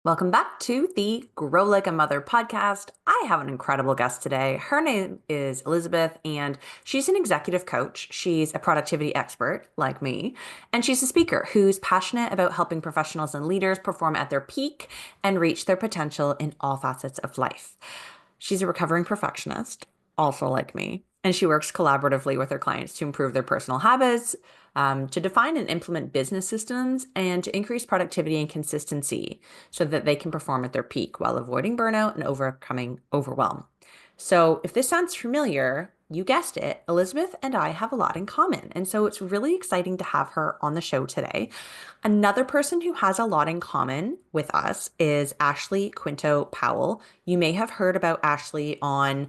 Welcome back to the Grow Like a Mother podcast. I have an incredible guest today. Her name is Elisabeth, and she's an executive coach. She's a productivity expert like me, and she's a speaker who's passionate about helping professionals and leaders perform at their peak and reach their potential in all facets of life. She's a recovering perfectionist, also like me, and she works collaboratively with her clients to improve their personal habits, to define and implement business systems, and to increase productivity and consistency so that they can perform at their peak while avoiding burnout and overcoming overwhelm. So, if this sounds familiar, you guessed it, Elisabeth and I have a lot in common. And so it's really exciting to have her on the show today. Another person who has a lot in common with us is Ashley Quinto Powell. You may have heard about Ashley on,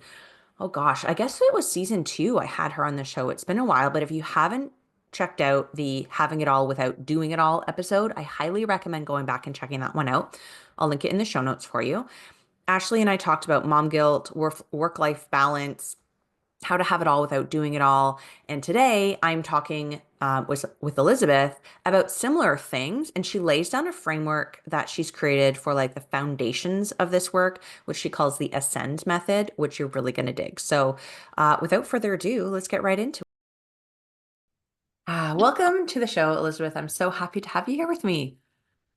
oh gosh, I guess it was season two. I had her on the show. It's been a while, but if you haven't checked out the Having It All Without Doing It All episode, I highly recommend going back and checking that one out. I'll link it in the show notes for you. Ashley and I talked about mom guilt, work-life balance, how to have it all without doing it all. And today I'm talking with Elisabeth about similar things. And she lays down a framework that she's created for like the foundations of this work, which she calls the Ascend method, which you're really going to dig. So without further ado, let's get right into it. Welcome to the show, Elisabeth. I'm so happy to have you here with me.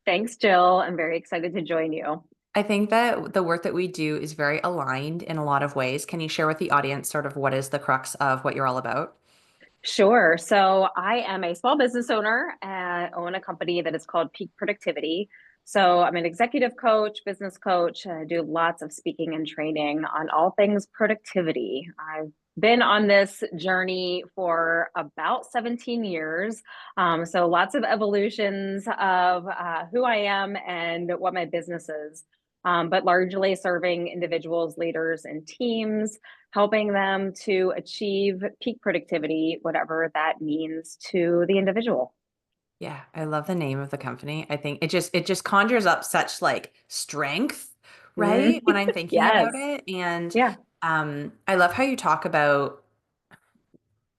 Thanks, Jill. I'm very excited to join you. I think that the work that we do is very aligned in a lot of ways. Can you share with the audience sort of what is the crux of what you're all about? Sure. So I am a small business owner and own a company that is called Peak Productivity. So I'm an executive coach, business coach, and I do lots of speaking and training on all things productivity. I've been on this journey for about 17 years. So lots of evolutions of who I am and what my business is, but largely serving individuals, leaders, and teams, helping them to achieve peak productivity, whatever that means to the individual. Yeah, I love the name of the company. I think it just conjures up such like strength, Mhm. right? When I'm thinking about Yes. it. And Yeah. I love how you talk about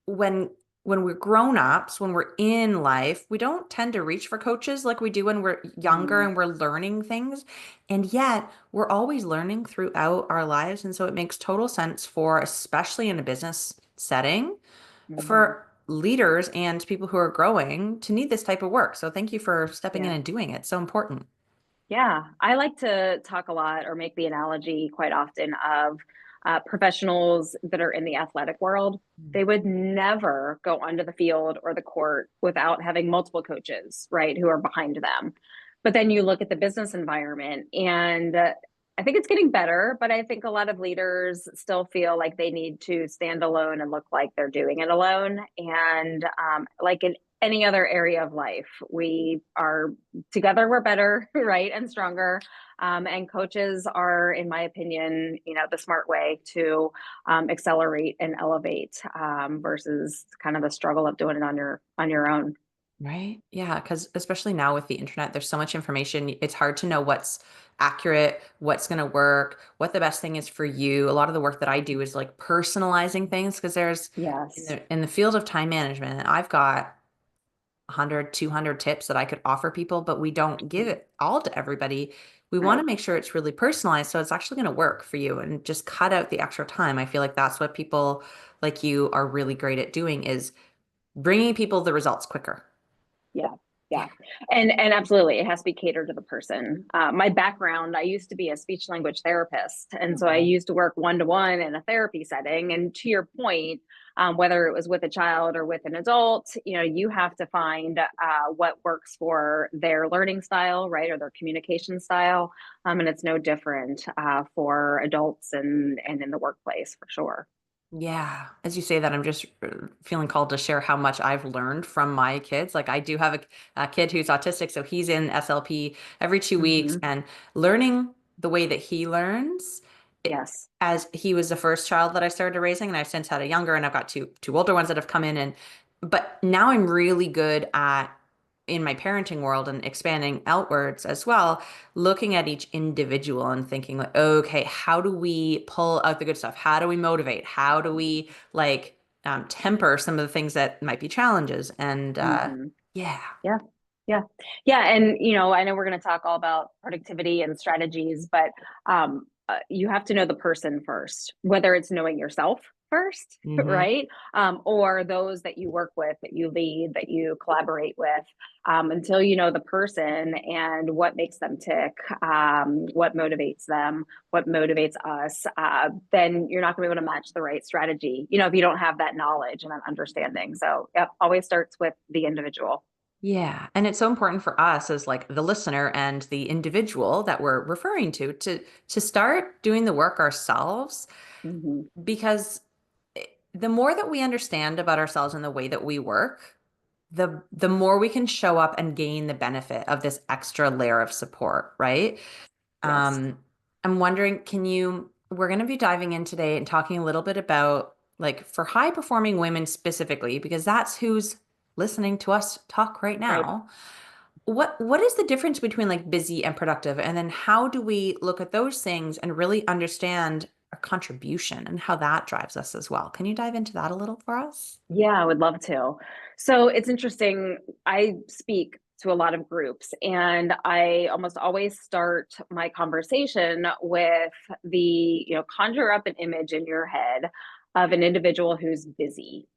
when when we're grown-ups, when we're in life, we don't tend to reach for coaches like we do when we're younger Mm, and we're learning things. And yet we're always learning throughout our lives. And so it makes total sense for, especially in a business setting, mhm. for leaders and people who are growing to need this type of work. So thank you for stepping in Yeah. and doing it. So important. Yeah. I like to talk a lot or make the analogy quite often of professionals that are in the athletic world. They would never go onto the field or the court without having multiple coaches, right, who are behind them. But then you look at the business environment, and I think it's getting better, but I think a lot of leaders still feel like they need to stand alone and look like they're doing it alone. And like in any other area of life, we are together, we're better, right, and stronger. And coaches are, in my opinion, the smart way to accelerate and elevate versus kind of the struggle of doing it on your own. Right? Yeah, because especially now with the internet, there's so much information. It's hard to know what's accurate, what's going to work, what the best thing is for you. A lot of the work that I do is like personalizing things because there's Yes. in the field of time management, I've got 100, 200 tips that I could offer people, but we don't give it all to everybody. We want Right. to make sure it's really personalized so it's actually going to work for you and just cut out the extra time. I feel like that's what people like you are really great at doing is bringing people the results quicker. Yeah. Yeah. Yeah. And absolutely, it has to be catered to the person. My background, I used to be a speech language therapist. And so I Mhm. used to work one to one in a therapy setting. And to your point, whether it was with a child or with an adult, you have to find what works for their learning style, right, or their communication style. And it's no different for adults and in the workplace for sure. Yeah, as you say that, I'm just feeling called to share how much I've learned from my kids. Like I do have a kid who's autistic, so he's in SLP every 2 weeks, Hmm. and learning the way that he learns, it, Yes. as he was the first child that I started raising, and I've since had a younger, and I've got two older ones that have come in, and but now I'm really good at in my parenting world and expanding outwards as well, looking at each individual and thinking like, okay, how do we pull out the good stuff? How do we motivate? How do we like temper some of the things that might be challenges? And Hmm. yeah, Yeah. Yeah. Yeah. And, I know we're going to talk all about productivity and strategies, but you have to know the person first, whether it's knowing yourself first, Hmm. right? Or those that you work with, that you lead, that you collaborate with, until you know the person and what makes them tick, what motivates them, what motivates us, then you're not going to be able to match the right strategy, if you don't have that knowledge and that understanding. So, yep, always starts with the individual. Yeah. And it's so important for us as like the listener and the individual that we're referring to start doing the work ourselves Mhm. because the more that we understand about ourselves and the way that we work, the more we can show up and gain the benefit of this extra layer of support, right? Yes. Um, I'm wondering, we're going to be diving in today and talking a little bit about like for high performing women specifically, because that's who's listening to us talk right Right. now. What is the difference between like busy and productive? And then how do we look at those things and really understand our contribution and how that drives us as well? Can you dive into that a little for us? Yeah, I would love to. So it's interesting. I speak to a lot of groups, and I almost always start my conversation with conjure up an image in your head of an individual who's busy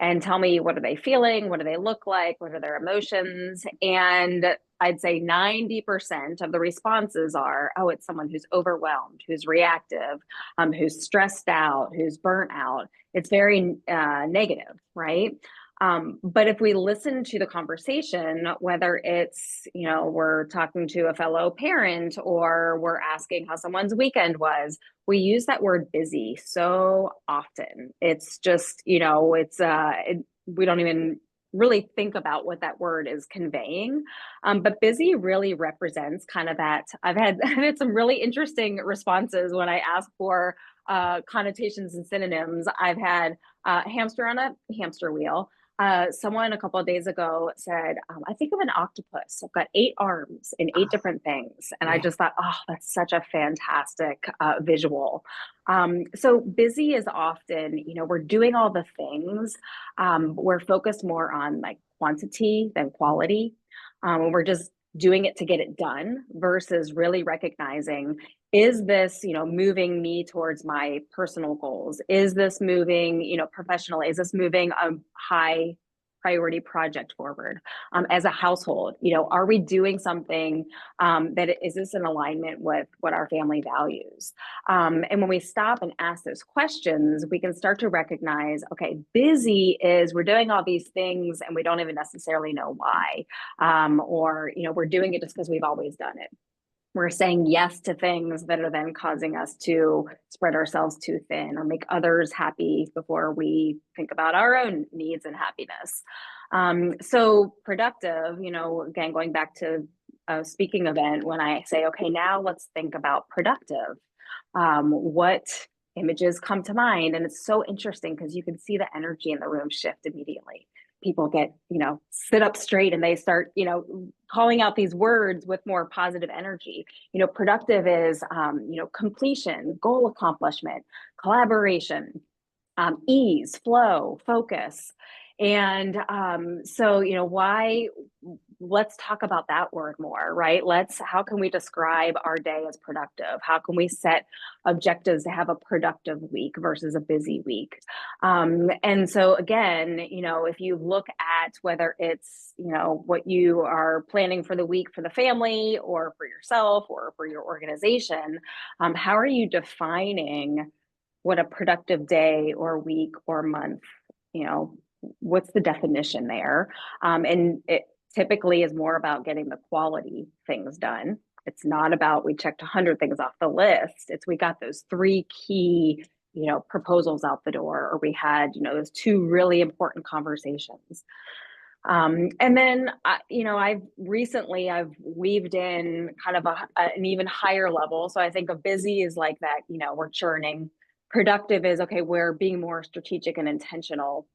and tell me, what are they feeling? What do they look like? What are their emotions? And I'd say 90% of the responses are, oh, it's someone who's overwhelmed, who's reactive, who's stressed out, who's burnt out. It's very negative, right? But if we listen to the conversation, whether it's, we're talking to a fellow parent or we're asking how someone's weekend was, we use that word busy so often. It's just, we don't even really think about what that word is conveying. But busy really represents kind of that. I've had some really interesting responses when I ask for connotations and synonyms. I've had hamster on a hamster wheel. Someone a couple of days ago said, I think of an octopus. I've got 8 arms and 8 different things. And I Yeah. just thought, oh, that's such a fantastic visual. So busy is often, we're doing all the things. We're focused more on like quantity than quality. We're just doing it to get it done versus really recognizing, is this, moving me towards my personal goals? Is this moving, professionally? Is this moving a high priority project forward? As a household, are we doing something that is this in alignment with what our family values? And when we stop and ask those questions, we can start to recognize, okay, busy is we're doing all these things and we don't even necessarily know why. Or, we're doing it just because we've always done it. We're saying yes to things that are then causing us to spread ourselves too thin or make others happy before we think about our own needs and happiness. So productive, again, going back to a speaking event, when I say, okay, now let's think about productive. What images come to mind? And it's so interesting because you can see the energy in the room shift immediately. People get, sit up straight and they start, calling out these words with more positive energy. Productive is, completion, goal accomplishment, collaboration, ease, flow, focus. And so, why, let's talk about that word more, right? How can we describe our day as productive? How can we set objectives to have a productive week versus a busy week? And so, again, if you look at whether it's, what you are planning for the week for the family or for yourself or for your organization, how are you defining what a productive day or week or month, you know, what's the definition there? And it typically is more about getting the quality things done. It's not about we checked 100 things off the list. It's we got those 3 key, proposals out the door, or we had, those 2 really important conversations. And then, I've weaved in kind of an even higher level. So I think of busy is like that, we're churning. Productive is, okay, we're being more strategic and intentional,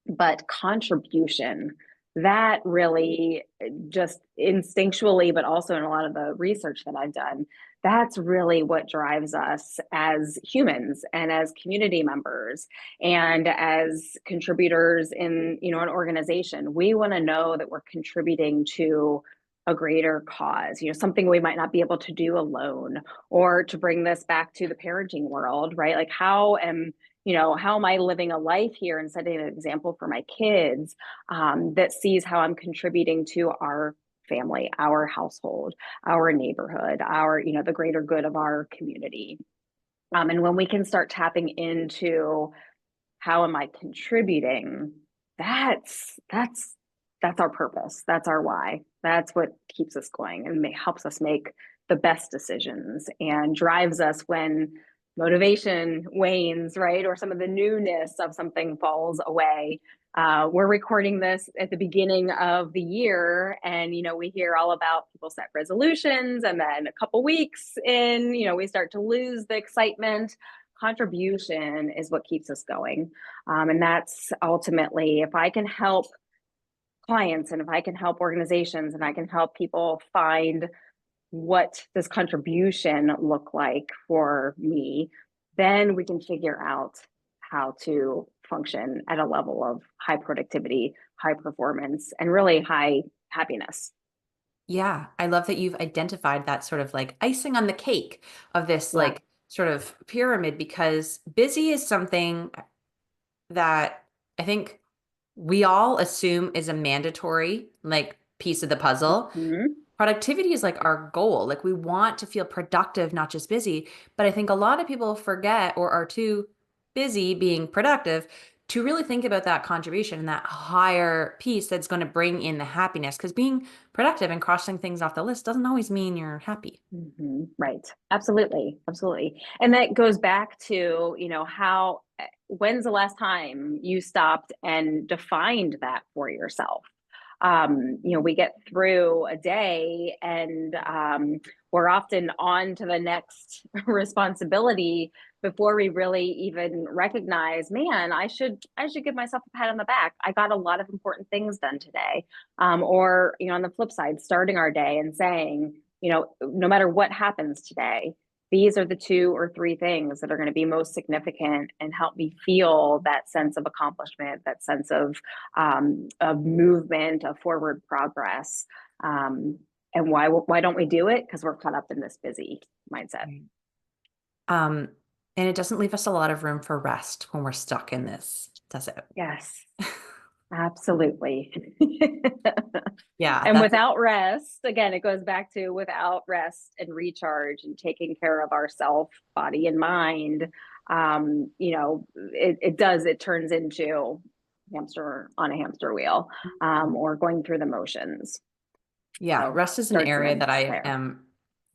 but contribution, that really just instinctually, but also in a lot of the research that I've done, that's really what drives us as humans and as community members and as contributors in, an organization. We want to know that we're contributing to a greater cause, something we might not be able to do alone. Or to bring this back to the parenting world, right? Like how am I living a life here and setting an example for my kids, that sees how I'm contributing to our family, our household, our neighborhood, the greater good of our community. And when we can start tapping into how am I contributing, that's our purpose. That's our why. That's what keeps us going and helps us make the best decisions and drives us when motivation wanes, right? Or some of the newness of something falls away. We're recording this at the beginning of the year, and we hear all about people set resolutions, and then a couple weeks in, we start to lose the excitement. Contribution is what keeps us going, and that's ultimately, if I can help clients and if I can help organizations and I can help people find what does contribution look like for me, then we can figure out how to function at a level of high productivity, high performance, and really high happiness. Yeah, I love that you've identified that sort of like icing on the cake of this Yeah. like sort of pyramid, because busy is something that I think we all assume is a mandatory like piece of the puzzle. Mhm. Productivity is like our goal. Like we want to feel productive, not just busy. But I think a lot of people forget or are too busy being productive to really think about that contribution and that higher piece that's going to bring in the happiness. Because being productive and crossing things off the list doesn't always mean you're happy. Right. Absolutely. Absolutely. And that goes back to, when's the last time you stopped and defined that for yourself? We get through a day and we're often on to the next responsibility before we really even recognize, man, I should give myself a pat on the back. I got a lot of important things done today. Or, on the flip side, starting our day and saying, no matter what happens today, these are the 2 or 3 things that are going to be most significant and help me feel that sense of accomplishment, that sense of movement, of forward progress. And why don't we do it? Because we're caught up in this busy mindset. Right. Um, and it doesn't leave us a lot of room for rest when we're stuck in this, does it? Yes, absolutely. Yeah, And that's without rest, again, it goes back to without rest and recharge and taking care of ourself, body and mind. It turns into hamster on a hamster wheel, or going through the motions. yeah, So rest is an starts and area that ends I there. am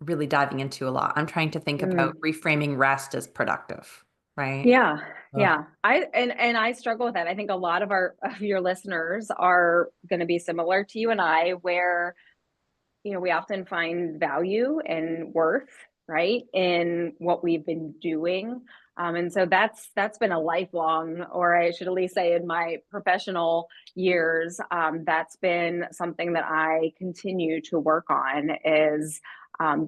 really diving into a lot. I'm trying to think about Mm. reframing rest as productive, right? Yeah, Ugh. yeah. And I struggle with that. I think a lot of your listeners are going to be similar to you and I, where we often find value and worth, right, in what we've been doing. And so that's been a lifelong, or I should at least say in my professional years, that's been something that I continue to work on, is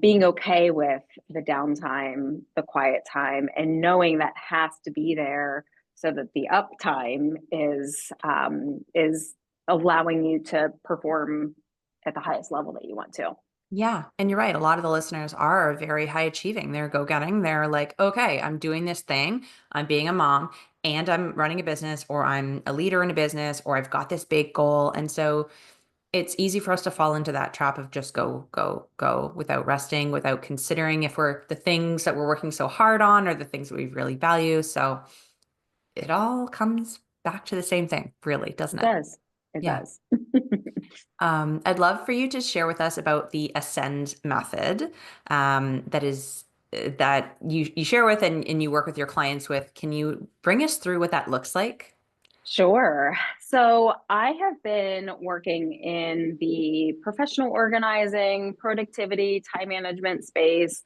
being okay with the downtime, the quiet time, and knowing that has to be there so that the uptime is allowing you to perform at the highest level that you want to. Yeah, and you're right. A lot of the listeners are very high achieving. They're go-getting. They're like, okay, I'm doing this thing. I'm being a mom and I'm running a business, or I'm a leader in a business, or I've got this big goal. And so it's easy for us to fall into that trap of just go, go, go without resting, without considering if we're the things that we're working so hard on or the things that we really value. So it all comes back to the same thing, really, doesn't It it? does. It Yeah. does. I'd love for you to share with us about the Ascend method, that is that you share with and you work with your clients with. Can you bring us through what that looks like? Sure. So I have been working in the professional organizing, productivity, time management space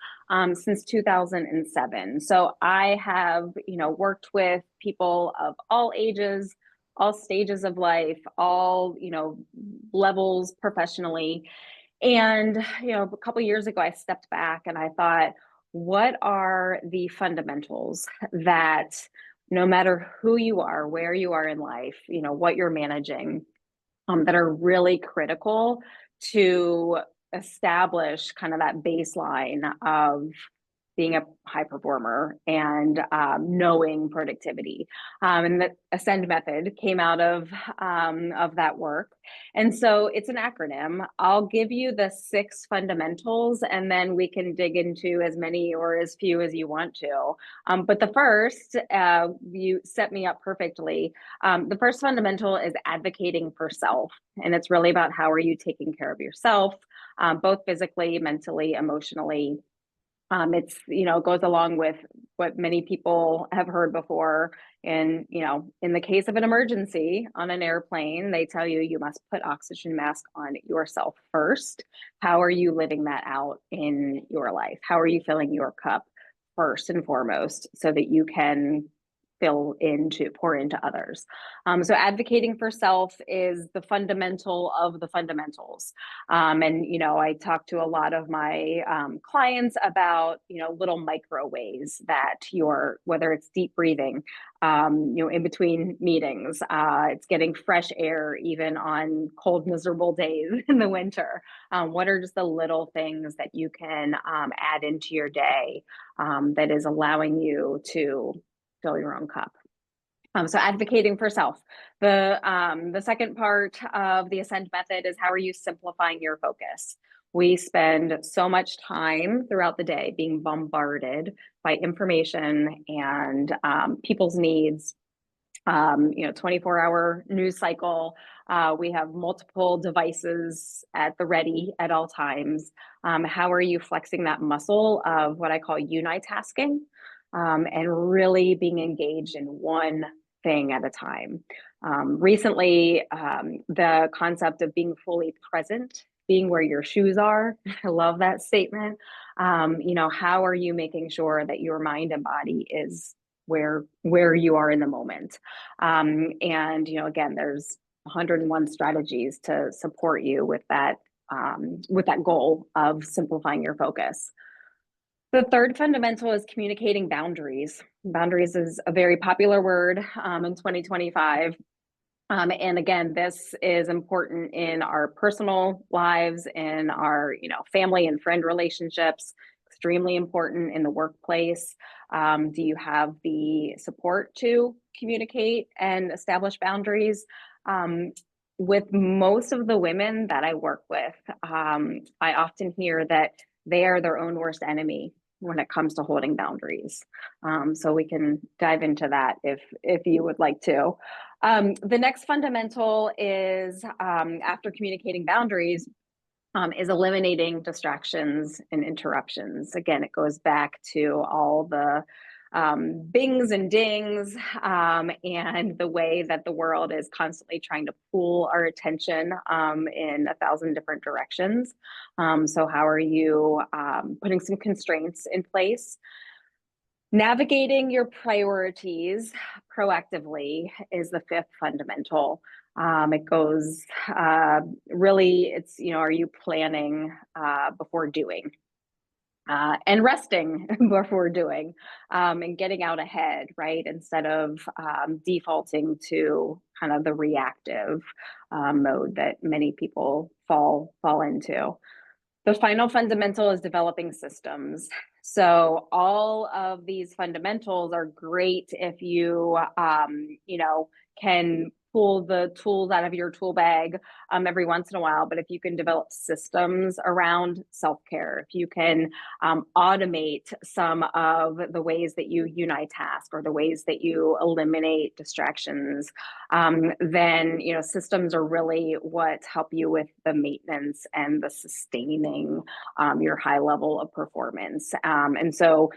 since 2007. So I have, worked with people of all ages, all stages of life, all, levels professionally. And, a couple of years ago, I stepped back and I thought, what are the fundamentals that no matter who you are, where you are in life, what you're managing, that are really critical to establish kind of that baseline of being a high performer and knowing productivity. And the Ascend method came out of that work. And so it's an acronym. I'll give you the 6 fundamentals, and then we can dig into as many or as few as you want to. But the first, you set me up perfectly. The first fundamental is advocating for self. And it's really about how are you taking care of yourself, both physically, mentally, emotionally. It's, goes along with what many people have heard before. And, in the case of an emergency on an airplane, they tell you you must put oxygen mask on yourself first. How are you living that out in your life? How are you filling your cup first and foremost so that you can pour into others? So advocating for self is the fundamental of the fundamentals. And, I talk to a lot of my clients about, little micro ways that whether it's deep breathing, in between meetings, it's getting fresh air, even on cold, miserable days in the winter. What are just the little things that you can add into your day that is allowing you to fill your own cup? So advocating for self. The second part of the Ascend method is how are you simplifying your focus? We spend so much time throughout the day being bombarded by information and people's needs. 24-hour news cycle. We have multiple devices at the ready at all times. How are you flexing that muscle of what I call unitasking, and really being engaged in one thing at a time? Recently, the concept of being fully present, being where your shoes are. I love that statement. How are you making sure that your mind and body is where you are in the moment? And again, there's 101 strategies to support you with that goal of simplifying your focus. The third fundamental is communicating boundaries. Boundaries is a very popular word in 2025. And again, this is important in our personal lives, in our, family and friend relationships, extremely important in the workplace. Do you have the support to communicate and establish boundaries? With most of the women that I work with, I often hear that they are their own worst enemy when it comes to holding boundaries. So we can dive into that if you would like to. The next fundamental is, after communicating boundaries, is eliminating distractions and interruptions. Again, it goes back to all the bings and dings, and the way that the world is constantly trying to pull our attention in 1,000 different directions. So how are you putting some constraints in place? Navigating your priorities proactively is the fifth fundamental. It goes really, it's, are you planning before doing? And resting before doing, and getting out ahead, right? Instead of defaulting to kind of the reactive mode that many people fall into. The final fundamental is developing systems. So all of these fundamentals are great if you, can pull the tools out of your tool bag every once in a while. But if you can develop systems around self-care, if you can automate some of the ways that you unitask or the ways that you eliminate distractions, then systems are really what help you with the maintenance and the sustaining your high level of performance. And so,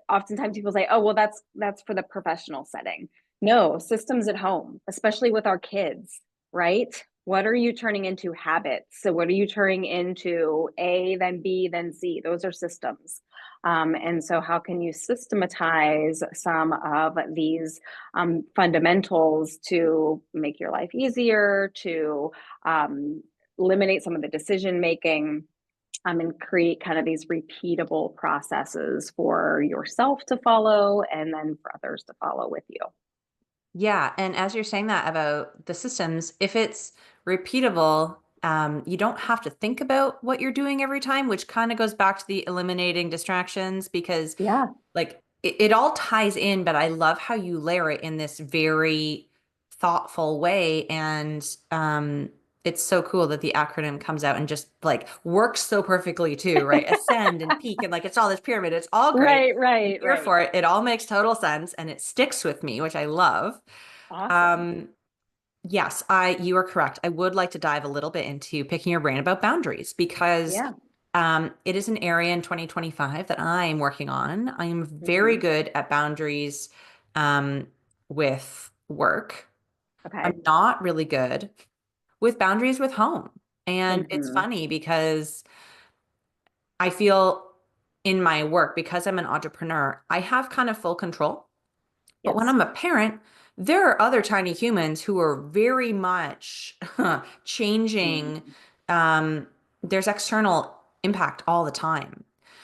oftentimes people say, "Oh, well, that's for the professional setting." No, systems at home, especially with our kids, right? What are you turning into habits? So what are you turning into A, then B, then C? Those are systems. And so how can you systematize some of these fundamentals to make your life easier, to um, eliminate some of the decision making, and create kind of these repeatable processes for yourself to follow and then for others to follow with you. Yeah, and as you're saying that about the systems, if it's repeatable, you don't have to think about what you're doing every time, which kind of goes back to the eliminating distractions because Yeah. like it all ties in, but I love how you layer it in this very thoughtful way. And it's so cool that the acronym comes out and just like works so perfectly too, right? Ascend and peak and like it's all this pyramid. It's all great. Right, I'm right, here right. for it. It all makes total sense and it sticks with me, which I love. Awesome. Um, yes, you are correct. I would like to dive a little bit into picking your brain about boundaries because Yeah. it is an area in 2025 that I'm working on. I am very Hmm. good at boundaries um, with work. Okay. I'm not really good with boundaries with home. And it's Hmm. funny because I feel in my work, because I'm an entrepreneur, I have kind of full control. But when Yes. I'm a parent, there are other tiny humans who are very much changing. Mm. Um, there's external impact all the time.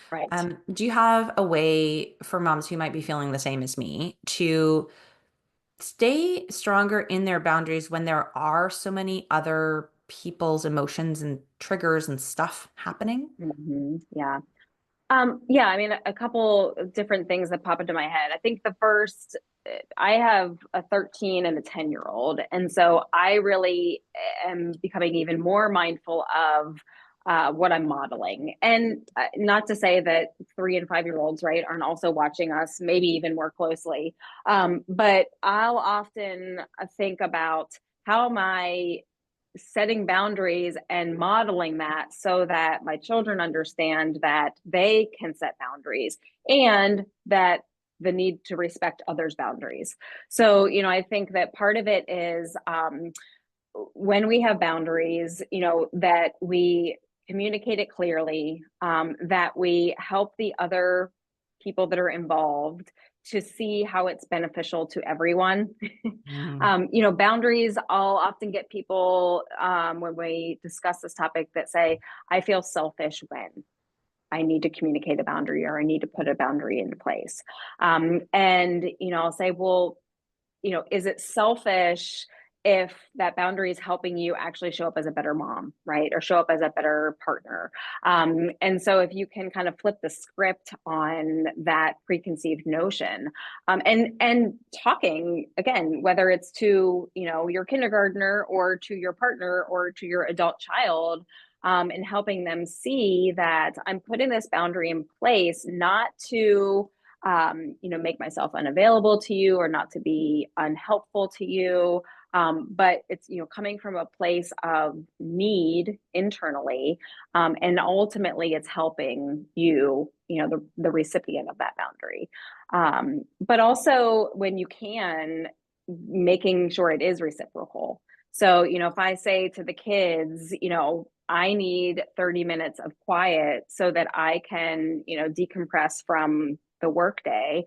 Right. Do you have a way for moms who might be feeling the same as me to stay stronger in their boundaries when there are so many other people's emotions and triggers and stuff happening? Yeah. Yeah, I mean, a couple of different things that pop into my head. I think the first, I have a 13 and a 10-year-old. And so I really am becoming even more mindful of what I'm modeling. And not to say that 3 and 5-year-olds, right, aren't also watching us, maybe even more closely. But I'll often think about how am I setting boundaries and modeling that so that my children understand that they can set boundaries and that the need to respect others' boundaries. So, I think that part of it is when we have boundaries, that we communicate it clearly, that we help the other people that are involved to see how it's beneficial to everyone. Mm. Boundaries, I'll often get people when we discuss this topic that say, I feel selfish when I need to communicate a boundary or I need to put a boundary into place. And, I'll say, well, is it selfish if that boundary is helping you actually show up as a better mom, right? Or show up as a better partner. And so if you can kind of flip the script on that preconceived notion, and talking again, whether it's to, your kindergartner or to your partner or to your adult child, and helping them see that I'm putting this boundary in place not to make myself unavailable to you or not to be unhelpful to you. But it's, coming from a place of need internally. And ultimately it's helping you, the recipient of that boundary. But also when you can, making sure it is reciprocal. So, if I say to the kids, I need 30 minutes of quiet so that I can, decompress from the workday.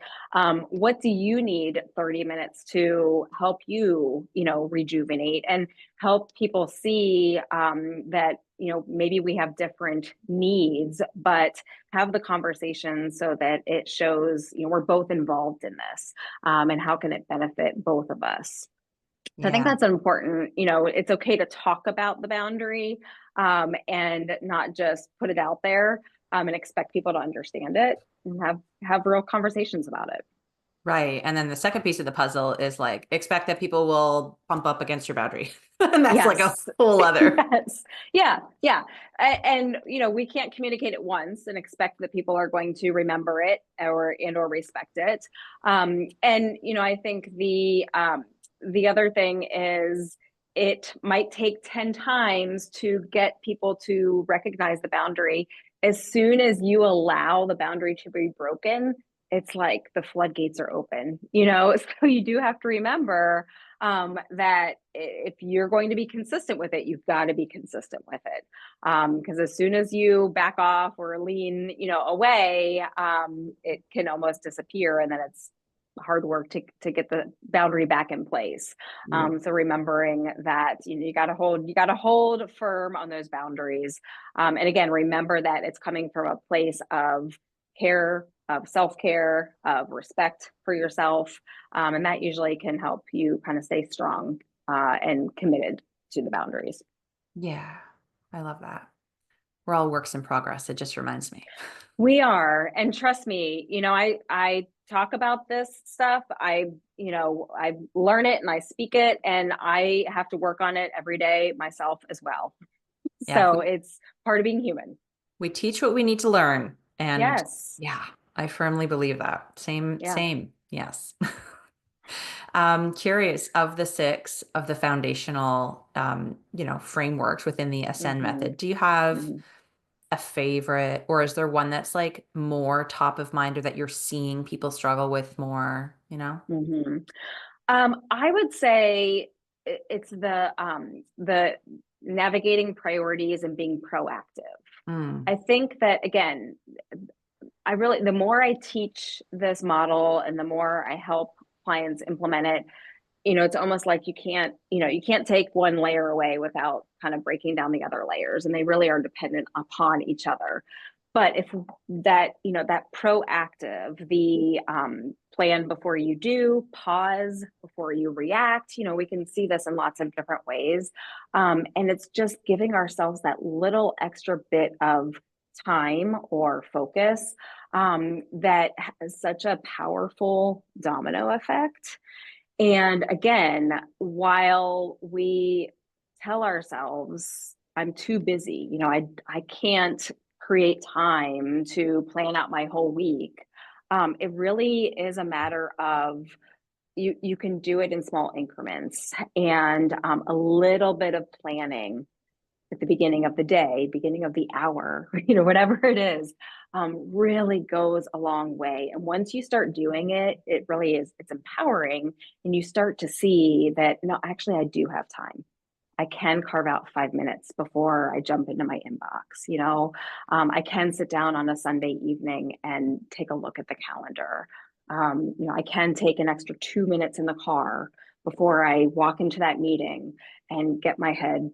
What do you need 30 minutes to help you, rejuvenate and help people see that, maybe we have different needs, but have the conversation so that it shows, we're both involved in this, and how can it benefit both of us. So I think Yeah. that's important. It's okay to talk about the boundary, and not just put it out there, and expect people to understand it and have real conversations about it. Right. And then the second piece of the puzzle is like expect that people will bump up against your boundary. And that's like a Yes. whole other. Yes. Yeah. Yeah. And we can't communicate it once and expect that people are going to remember it or respect it. And I think the other thing is it might take 10 times to get people to recognize the boundary. As soon as you allow the boundary to be broken, it's like the floodgates are open. So you do have to remember that if you're going to be consistent with it, you've got to be consistent with it. Because as soon as you back off or lean, away, it can almost disappear, and then it's hard work to get the boundary back in place. Yeah. So remembering that you got to hold firm on those boundaries, and again, remember that it's coming from a place of care, of self-care, of respect for yourself, and that usually can help you kind of stay strong and committed to the boundaries. Yeah. I love that. We're all works in progress. It just reminds me. We are, and trust me, I talk about this stuff. I learn it and I speak it, and I have to work on it every day myself as well. Yeah. So it's part of being human. We teach what we need to learn. And Yes. yeah, I firmly believe that. Same, Yeah. same. Yes. Curious of the six of the foundational, frameworks within the Ascend Mm-hmm. method. Do you have Mm-hmm. a favorite, or is there one that's like more top of mind or that you're seeing people struggle with more, Mm-hmm. I would say it's the navigating priorities and being proactive. Mm, I think that again, the more I teach this model and the more I help clients implement it, it's almost like you can't take one layer away without kind of breaking down the other layers, and they really are dependent upon each other. But if that proactive, the plan before you do, pause before you react, we can see this in lots of different ways. And it's just giving ourselves that little extra bit of time or focus that has such a powerful domino effect. And again, while we tell ourselves, I'm too busy, I can't create time to plan out my whole week. It really is a matter of you can do it in small increments, and a little bit of planning at the beginning of the day, beginning of the hour, whatever it is, really goes a long way. And once you start doing it, it really is, it's empowering. And you start to see that, no, actually, I do have time. I can carve out 5 minutes before I jump into my inbox. I can sit down on a Sunday evening and take a look at the calendar. I can take an extra 2 minutes in the car before I walk into that meeting and get my head,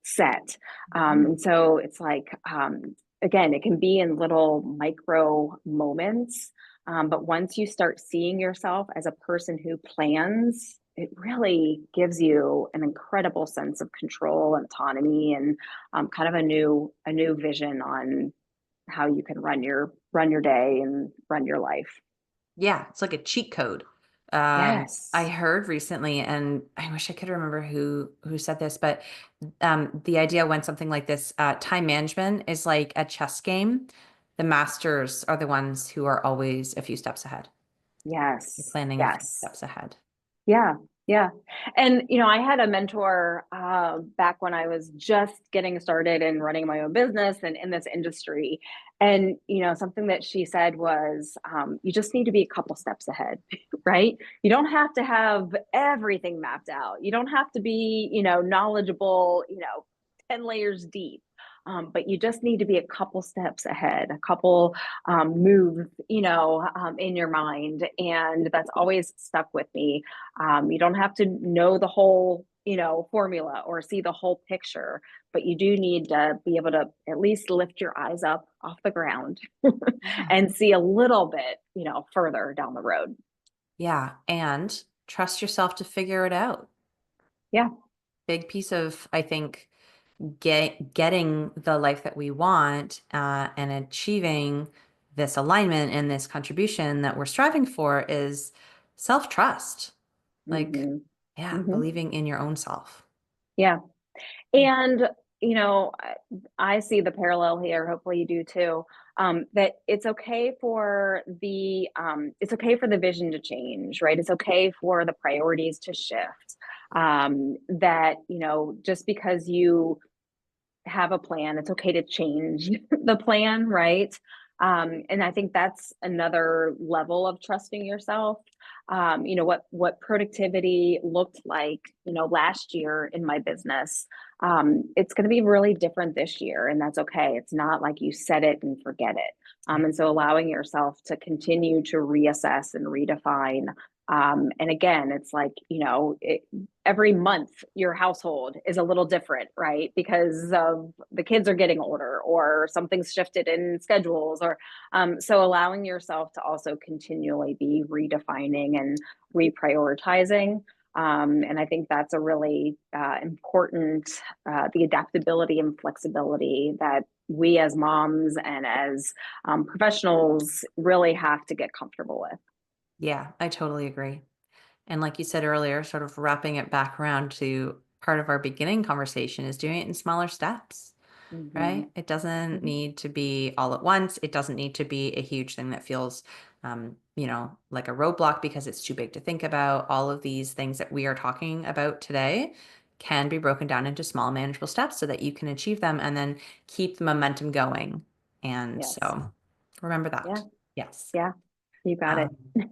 set. And so it's like, again, it can be in little micro moments. But once you start seeing yourself as a person who plans, it really gives you an incredible sense of control and autonomy, and kind of a new vision on how you can run your day and run your life. yeah, it's like a cheat code. I Yes. heard recently, and I wish I could remember who said this, but the idea went something like this: time management is like a chess game. The masters are the ones who are always a few steps ahead. You're Yes. planning a few Yes. steps ahead. Yeah, yeah. And I had a mentor back when I was just getting started and running my own business and in this industry. And something that she said was, you just need to be a couple steps ahead, right? You don't have to have everything mapped out. You don't have to be, knowledgeable, 10 layers deep. But you just need to be a couple steps ahead, a couple moves, in your mind. And that's always stuck with me. You don't have to know the whole, formula or see the whole picture, but you do need to be able to at least lift your eyes up off the ground Yeah. and see a little bit, further down the road. Yeah, and trust yourself to figure it out. Yeah. Big piece of, I think, getting the life that we want and achieving this alignment and this contribution that we're striving for is self-trust. Like, Hmm. yeah, Hmm. believing in your own self. Yeah. Yeah. And, I see the parallel here. Hopefully you do too. That it's okay for the vision to change, right? It's okay for the priorities to shift. That, just because you have a plan, it's okay to change the plan, right? And I think that's another level of trusting yourself. What productivity looked like, last year in my business. It's going to be really different this year, and that's okay. It's not like you set it and forget it. And so allowing yourself to continue to reassess and redefine. And again, it's like, every month your household is a little different, right? Because of the kids are getting older or something's shifted in schedules or so allowing yourself to also continually be redefining and reprioritizing. And I think that's a really important, the adaptability and flexibility that we as moms and as professionals really have to get comfortable with. Yeah, I totally agree. And like you said earlier, sort of wrapping it back around to part of our beginning conversation is doing it in smaller steps, Mm-hmm. right? It doesn't Mm-hmm. need to be all at once. It doesn't need to be a huge thing that feels, like a roadblock because it's too big to think about. All of these things that we are talking about today can be broken down into small, manageable steps so that you can achieve them and then keep the momentum going. And Yes. so remember Yeah. that. Yes. Yeah. You got it. Um,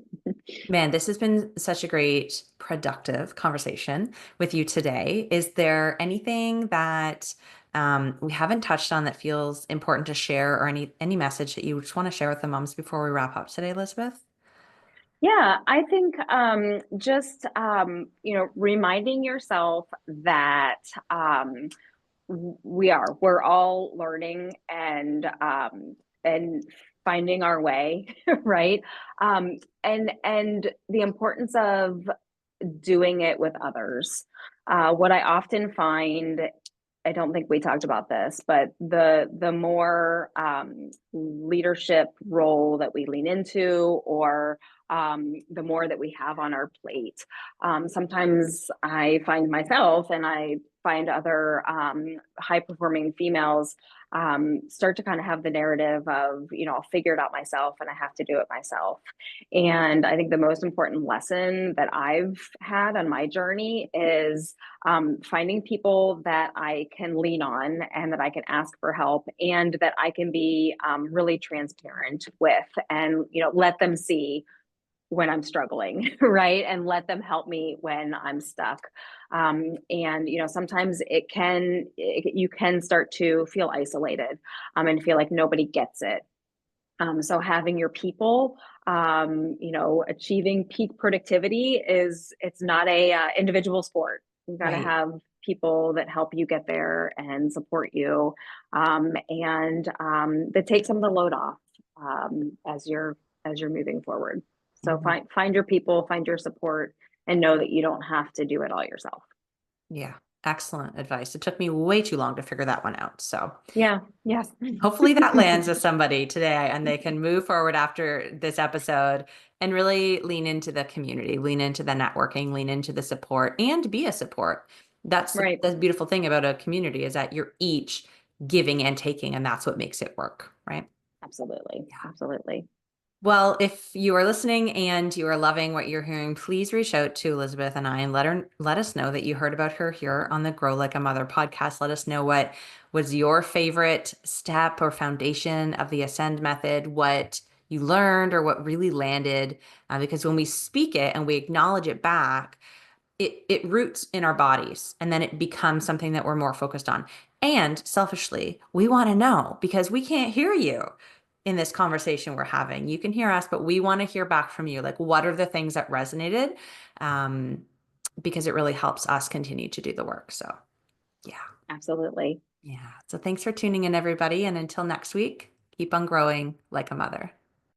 Man, this has been such a great, productive conversation with you today. Is there anything that we haven't touched on that feels important to share, or any message that you just want to share with the moms before we wrap up today, Elizabeth? Yeah, I think just reminding yourself that we're all learning and finding our way, right? And the importance of doing it with others. What I often find, I don't think we talked about this, but the more leadership role that we lean into, or the more that we have on our plate, sometimes I find myself and I find other high performing females start to kind of have the narrative of, I'll figure it out myself and I have to do it myself. And I think the most important lesson that I've had on my journey is finding people that I can lean on and that I can ask for help and that I can be really transparent with, and let them see when I'm struggling, right? And let them help me when I'm stuck. And sometimes you can start to feel isolated and feel like nobody gets it. So having your people, achieving peak productivity it's not a individual sport. You got to Right. have people that help you get there and support you, and that take some of the load off as you're moving forward. So Mhm. find your people, find your support, and know that you don't have to do it all yourself. Yeah. Excellent advice. It took me way too long to figure that one out. So Yeah. Yes. hopefully that lands with somebody today and they can move forward after this episode and really lean into the community, lean into the networking, lean into the support and be a support. That's Right. the beautiful thing about a community is that you're each giving and taking, and that's what makes it work, right? Absolutely. Yeah. Absolutely. Well, if you are listening and you are loving what you're hearing, please reach out to Elizabeth and I and let us know that you heard about her here on the Grow Like a Mother podcast. Let us know what was your favorite step or foundation of the Ascend method, what you learned or what really landed. Because when we speak it and we acknowledge it back, it roots in our bodies and then it becomes something that we're more focused on. And selfishly, we want to know because we can't hear you in this conversation we're having. You can hear us, but we want to hear back from you. Like, what are the things that resonated? Um, because it really helps us continue to do the work. So, yeah. Absolutely. Yeah. So, thanks for tuning in, everybody. And until next week, keep on growing like a mother.